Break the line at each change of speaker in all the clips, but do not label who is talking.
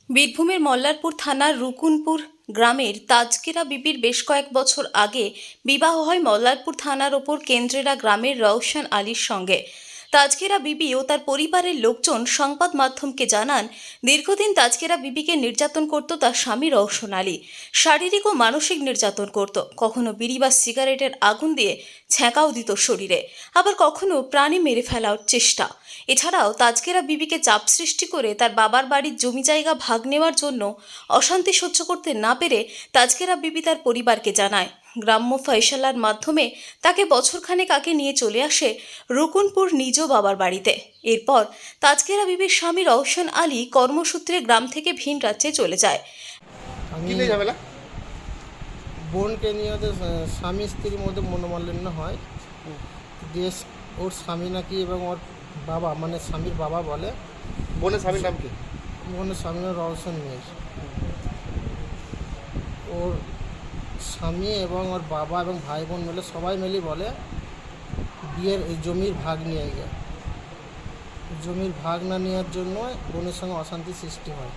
বীরভূমের মল্লারপুর থানার রুকুনপুর গ্রামের তাজকেরা বিবির বেশ কয়েক বছর আগে বিবাহ হয় মল্লারপুর থানার ওপর কেন্দ্রেরা গ্রামের রওশন আলীর সঙ্গে। তাজকেরা বিবি ও তার পরিবারের লোকজন সংবাদ মাধ্যমকে জানান, দীর্ঘদিন তাজকেরা বিবিকে নির্যাতন করত তার স্বামী রওশন আলী। শারীরিক ও মানসিক নির্যাতন করত, কখনো বিড়ি বা সিগারেটের আগুন দিয়ে ছ্যাঁকাও দিত শরীরে, আবার কখনো প্রাণে মেরে ফেলার চেষ্টা। এছাড়াও তাজকেরা বিবিকে চাপ সৃষ্টি করে তার বাবার বাড়ির জমি জায়গা ভাগ নেওয়ার জন্য অশান্তি সহ্য করতে না পেরে তাজকেরা বিবি তার পরিবারকে জানায়। গ্রাম্য ফয়সালার মাধ্যমে তাকে বছরখানেক আগে নিয়ে চলে আসে রুকুনপুর নিজ বাবার বাড়িতে। এরপর তাজকেরা বিবির স্বামী রওশন আলী কর্মসূত্রে গ্রাম থেকে ভিন রাজ্যে চলে যায়।
কি নিয়ে ঝামেলা? বোনকে নিয়ে ওদের স্বামী স্ত্রীর মধ্যে মনোমালিন্য হয়। দিয়ে ওর স্বামী নাকি এবং ওর বাবা মানে স্বামীর বাবা বলে,
বোনের স্বামীর নাম কি?
বোনের স্বামী রওশন মির। ওর স্বামী এবং ওর বাবা এবং ভাই বোন মিলে সবাই মিলে বলে বিয়ের জমির ভাগ নিয়ে গিয়ে জমির ভাগ না নেওয়ার জন্য বোনের সঙ্গে অশান্তি সৃষ্টি হয়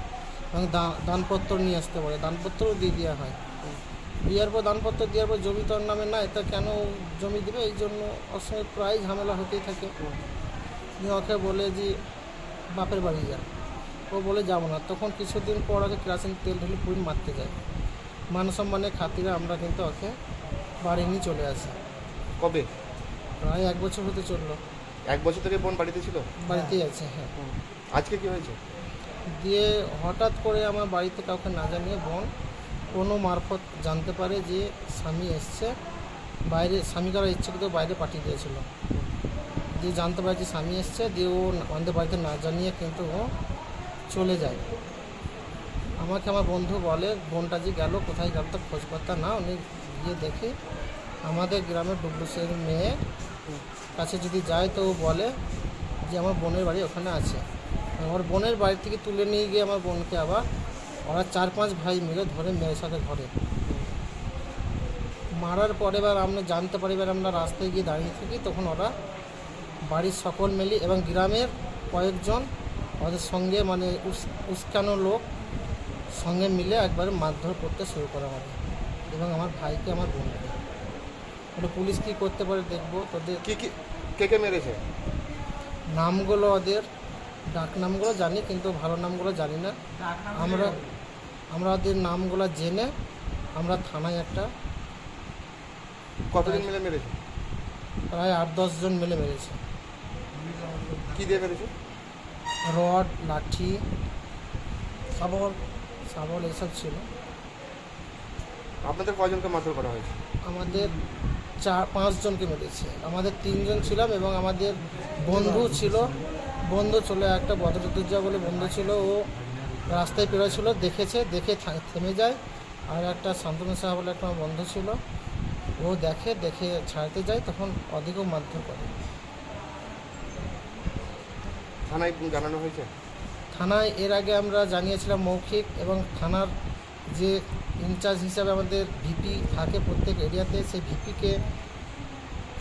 এবং দানপত্র নিয়ে আসতে বলে, দানপত্রও দিয়ে দেওয়া হয়। বিয়ের পর দানপত্র দেওয়ার পর জমি তোর নামে না, এটা কেন জমি দেবে, এই জন্য ওর সঙ্গে প্রায় ঝামেলা হতেই থাকে। ওকে বলে যে বাপের বাড়ি যা, ও বলে যাবো না। তখন কিছুদিন পর ওকে কেরোসিন তেল ঢেলে পুড়ে মারতে যায়। মান সম্মানের খাতিরে আমরা কিন্তু ওকে বাড়ি নিয়ে চলে আসি।
কবে?
প্রায় 1 বছর হতে চললো।
1 বছর থেকে বোন বাড়িতে ছিল?
বাড়িতেই আছে, হ্যাঁ।
আজকে কি হয়েছে?
দিয়ে হঠাৎ করে আমার বাড়িতে কাউকে না জানিয়ে বোন কোনো মারফত জানতে পারে যে স্বামী এসছে, বাইরে স্বামী করার ইচ্ছে কিন্তু বাইরে পাঠিয়ে দিয়েছিল। দিয়ে জানতে পারে যে স্বামী এসছে, দিয়ে ও আমাদের বাড়িতে না জানিয়ে কিন্তু ও চলে যায়। আমাকে আমার বন্ধু বলে বোনটা যে গেল, কোথায় গেল তো খোঁজপাতা না, উনি গিয়ে দেখে আমাদের গ্রামের ডুবলুসের মেয়ে কাছে যদি যায় তো ও বলে যে আমার বোনের বাড়ি ওখানে আছে। আমার বোনের বাড়ি থেকে তুলে নিয়ে গিয়ে আমার বোনকে আবার ওরা 4-5 ভাই মিলে ধরে মেয়ের সাথে ঘরে মারার পরে এবার আমরা জানতে পারি, এবার আমরা রাস্তায় গিয়ে দাঁড়িয়ে থাকি, তখন ওরা বাড়ির সকল মিলে এবং গ্রামের কয়েকজন ওদের সঙ্গে মানে উস্কানো লোক সঙ্গে মিলে একবারে মারধর করতে শুরু করে আমাদের এবং আমার ভাইকে আমার বোনকে। ওটা পুলিশ কী করতে পারে দেখবো। তোদের
কে কে মেরেছে?
নামগুলো ওদের ডাক নামগুলো জানি, কিন্তু ভালো নামগুলো জানি না। আমরা ওদের নামগুলো জেনে আমরা থানায় একটা
কতদিন মিলে মেরেছে?
প্রায় 8-10 জন মিলে মেরেছে।
কি দিয়ে মেরেছে?
রড, লাঠি, শাবল এসব ছিল।
আপনাদের কয়জনকে মারধর করা হয়েছে?
আমাদের 4-5 জনকে মেরেছে। আমাদের 3 জন ছিলাম এবং আমাদের বন্ধু ছিল। বন্ধু চলে একটা বদরতুজ্জা বলে বন্ধু ছিল, ও রাস্তায় পেরোচ্ছিল, দেখেছে, দেখে থেমে যায়। আর একটা শান্তনু সাহা বলে একটা বন্ধু ছিল, ও দেখে ছাড়তে যায়, তখন অধিকও মারধর করে।
থানায় জানানো হয়েছে?
থানায় এর আগে আমরা জানিয়েছিলাম মৌখিক, এবং থানার যে ইনচার্জ হিসাবে আমাদের ভিপি থাকে প্রত্যেক এরিয়াতে, সেই ভিপিকে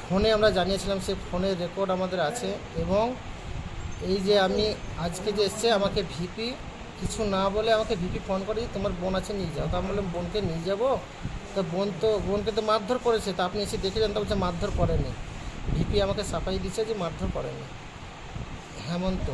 ফোনে আমরা জানিয়েছিলাম, সেই ফোনের রেকর্ড আমাদের আছে। এবং এই যে আমি আজকে যে এসছে আমাকে ভিপি কিছু না বলে আমাকে ভিপি ফোন করে তোমার বোন আছে নিয়ে যাও। তা আমি বললাম বোনকে নিয়ে যাবো, তো বোনকে তো মারধর করেছে, তা আপনি এসে দেখে যান। তা বলছে মারধর করেনি। ভিপি আমাকে সাফাই দিচ্ছে যে মারধর করেনি হেমন্ত।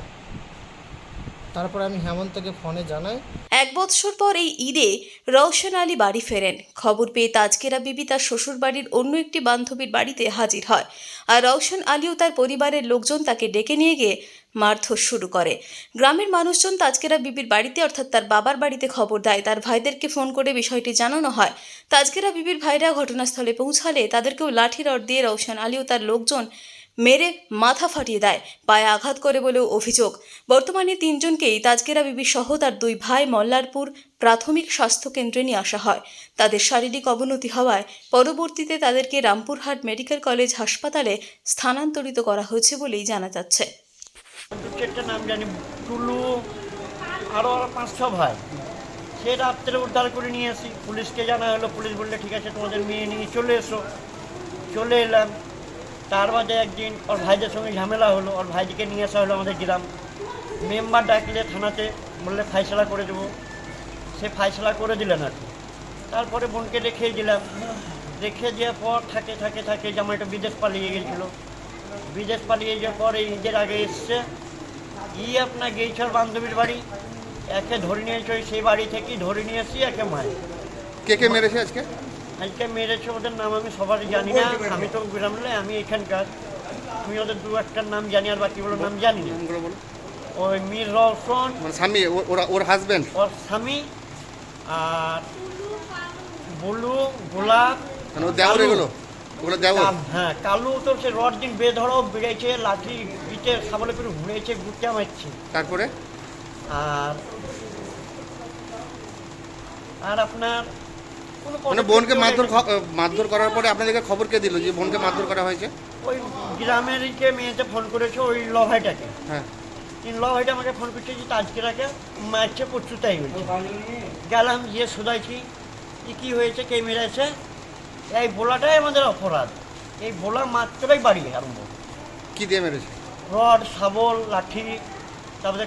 তারপরে আমি হেমন্তকে ফোনে জানাই।
1 বছর পর এই ঈদে রওশন আলী বাড়ি ফেরেন। খবর পেয়ে তাজকেরা বিবি তার শ্বশুর বাড়ির অন্য একটি বান্ধবীর বাড়িতে হাজির হয়, আর রওশন আলীও তার পরিবারের লোকজন তাকে ডেকে নিয়ে গিয়ে মারধর শুরু করে। গ্রামের মানুষজন তাজকেরা বিবির বাড়িতে অর্থাৎ তার বাবার বাড়িতে খবর দেয়। তার ভাইদেরকে ফোন করে বিষয়টি জানানো হয়। তাজকেরা বিবির ভাইরা ঘটনাস্থলে পৌঁছালে তাদেরকেও লাঠি রড দিয়ে রওশন আলী ও তার লোকজন মেরে মাথা ফাটিয়ে দেয়, পায়ে আঘাত করে বলেও অভিযোগ। বর্তমানে 3 জনকেই তাজকেরা বিবি সহ তার 2 ভাই মল্লারপুর প্রাথমিক স্বাস্থ্য কেন্দ্রে নিয়ে আসা হয়। তাদের শারীরিক অবনতি হওয়ায় পরবর্তীতে তাদেরকে রামপুরহাট মেডিকেল কলেজ হাসপাতালে স্থানান্তরিত করা হয়েছে বলেই জানা যাচ্ছে।
একটা নাম জানি টুলু, আরও 5-6 ভাই। সে রাত্রে উদ্ধার করে নিয়ে আসি, পুলিশকে জানা হলো। পুলিশ বললে ঠিক আছে তোমাদের মেয়ে নিয়ে চলে এসো। চলে এলাম। তার বাদে একদিন ওর ভাইদের সঙ্গে ঝামেলা হলো, ওর ভাইদিকে নিয়ে আসা হলো আমাদের গ্রাম। মেম্বার ডাকলে থানাতে বললে ফাইসলা করে দেবো, সে ফাইসলা করে দিলেন আর কি। তারপরে বোনকে রেখে দিলাম, রেখে দেওয়ার পর থাকে জামাইটা বিদেশ পালিয়ে গেছিলো। বিদেশ পালিয়ে যাওয়ার পর এই ঈদের আগে এসছে, আপনার গেইছর বান্ধবীর বাড়ি, একে ধরে নিয়েছে, সেই বাড়ি থেকেই ধরে নিয়ে এসছি একে মায়।
কে মেরেছে আজকে?
আজকে মেরেছে, ওদের নাম আমি সবারই জানি না, আমি তো গ্রামে, আমি এখানকার, আমি ওদের দু একটার নাম জানি আর বাকিগুলোর নাম জানি না।
নামগুলো বলো।
ওই মীর রওশন,
মানে স্বামী, ওর হাজবেন্ড,
ওর স্বামী, আর বুলু, গোলাপ,
মানে ওর দেওর, ওগুলো দেওর।
হ্যাঁ কালু তো সে রড দিন বেধড়ো বেড়েছে, লাঠি পিঠে সাবলে করে ঘুরেছে, গুটটা মারছে।
তারপরে
আর আপনার
মানে বোনকে মারধর করার পরে আপনাদেরকে খবর কে দিল যে বোনকে মারধর করা হয়েছে?
ওই গ্রামেরকে মেয়েতে ফোন করেছে, ওই লভাইটাকে।
হ্যাঁ,
লভাইটা আমাকে ফোন করছে যে আজকে রাখে মারছে, প্রচুর তাই হয়েছে। গেলাম, গিয়ে শোধাইছি যে কী হয়েছে, কে মেরেছে। এই বোলাটাই আমাদের অপরাধ, এই বোলা মাত্রই বাড়ি আরম্ভ।
কি দিয়ে মেরেছে?
রড, শাবল, লাঠি, তারপরে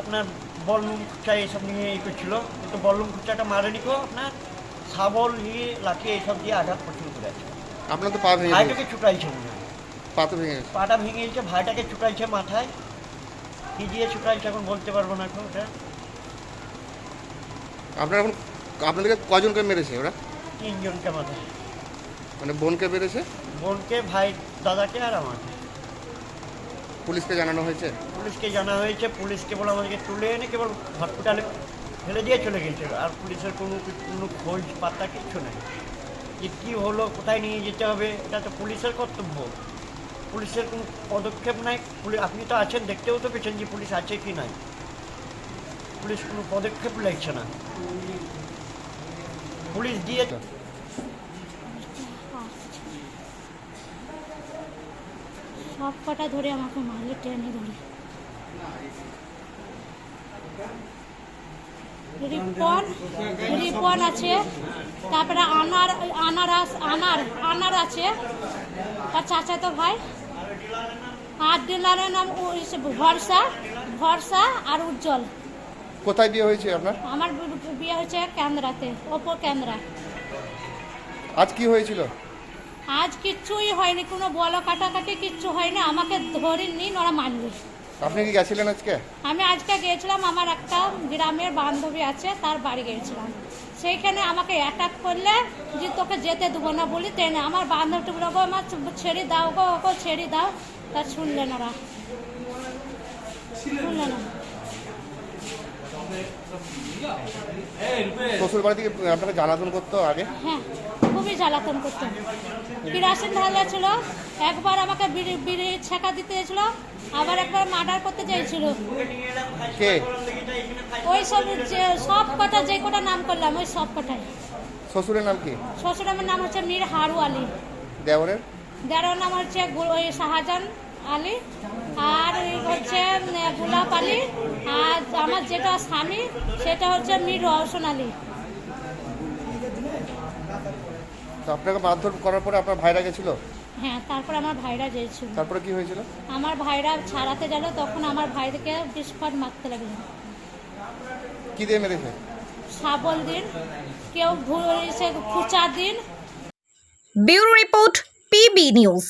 আপনার বল্লুম খুচা এইসব নিয়ে করছিল, কিন্তু বল্লুম খুচাটা মারেনি কো, আপনার শাবল নিয়ে লাঠি এইসব দিয়ে আঘাত প্রচুর করে আছে।
আপনার তো পা ভেঙে
ভাইটাকে চুটাইছে মনে হয়,
পা তো ভেঙে গেছে।
পাটা ভেঙে গেছে, ভাইটাকে চুটাইছে মাথায়, কি দিয়ে চুটাইছে এখন বলতে পারবো না এখন ওটা।
আপনাদেরকে কজনকে মেরেছে ওরা?
3 জনকে মাথায়,
মানে বোনকে মেরেছে,
বোনকে, ভাই, দাদাকে আর আমাকে।
পুলিশকে জানানো হয়েছে?
পুলিশকে জানা হয়েছে, পুলিশকে বলে আমাদেরকে তুলে এনে কেবল হসপিটালে ফেলে দিয়ে চলে গেছে, আর পুলিশের কোনো খোঁজ পাত্তা কিচ্ছু নেই যে কী হলো, কোথায় নিয়ে যেতে হবে, এটা তো পুলিশের কর্তব্য। পুলিশের কোনো পদক্ষেপ নাই, আপনি তো আছেন, দেখতেও তো পেয়েছেন যে পুলিশ আছে কি নাই, পুলিশ কোনো পদক্ষেপ লাগছে না। পুলিশ দিয়ে
সব কটা ধরে আমাকে মারলে, টেনে ধরে। রিপন আছে, তারপরে আনার আছে, তার চাচাতো ভাই। আর ডিলারের নাম ভরসা আর উজ্জ্বল।
কোথায় বিয়ে হয়েছে আপনার?
আমার বিয়ে হয়েছে কেন্দ্রাতে, ওপর কেন্দ্রা।
আজ কি হয়েছিল?
আজ কিচ্ছুই হয়নি, কোনো বলা কাটাকাটি কিচ্ছু হয়নি, আমাকে ধরে নিন ওরা মারলি।
আপনি কি গেছিলেন আজকে?
আমি আজকে গিয়েছিলাম, আমার একটা গ্রামের বান্ধবী আছে, তার বাড়ি গিয়েছিলাম। সেইখানে আমাকে অ্যাটাক করলে যে তোকে যেতে দেবো না বলি, টেনে আমার বান্ধবটা বলে, গো আমার ছেড়ে দাও গো, ওকে ছেড়ে দাও। তা শুনলেন ওরা, শুনলেন না।
শ্বশুর বাড়ি থেকে আপনাকে জ্বালাতন করতো আগে?
হ্যাঁ, খুবই জ্বালাতন করতো। কেরাসিন ঢালেছিল, একবার আমাকে বিড়ি ছেঁকা দিতে চেয়েছিল, আবার একবার মার্ডার করতে চেয়েছিল।
কে?
ওই সব কটা, যে কটা নাম করলাম ওই সব কটাই।
শ্বশুরের নাম কি?
শ্বশুরের নাম হচ্ছে মীর হারু আলী।
দেওরের?
দেওরের নাম হচ্ছে ওই শাহজাহান আলী, আর হচ্ছে গোলাপ আলী, আর আমার যেটা স্বামী সেটা হচ্ছে মীর রওশন আলী।
তো আপনাকে মারধর করার পরে আপনার ভাইরা গেছিল?
হ্যাঁ, তারপর আমার ভাইরা গিয়েছিল।
তারপরে কি হয়েছিল?
আমার ভাইরা ছাড়াতে গেল, তখন আমার ভাইকে বিস্ফোট মারতে লাগলো।
কি দিয়ে মেরেছে?
শাবল দিন, কেউ খুচা দিন।
Bureau report, PB news.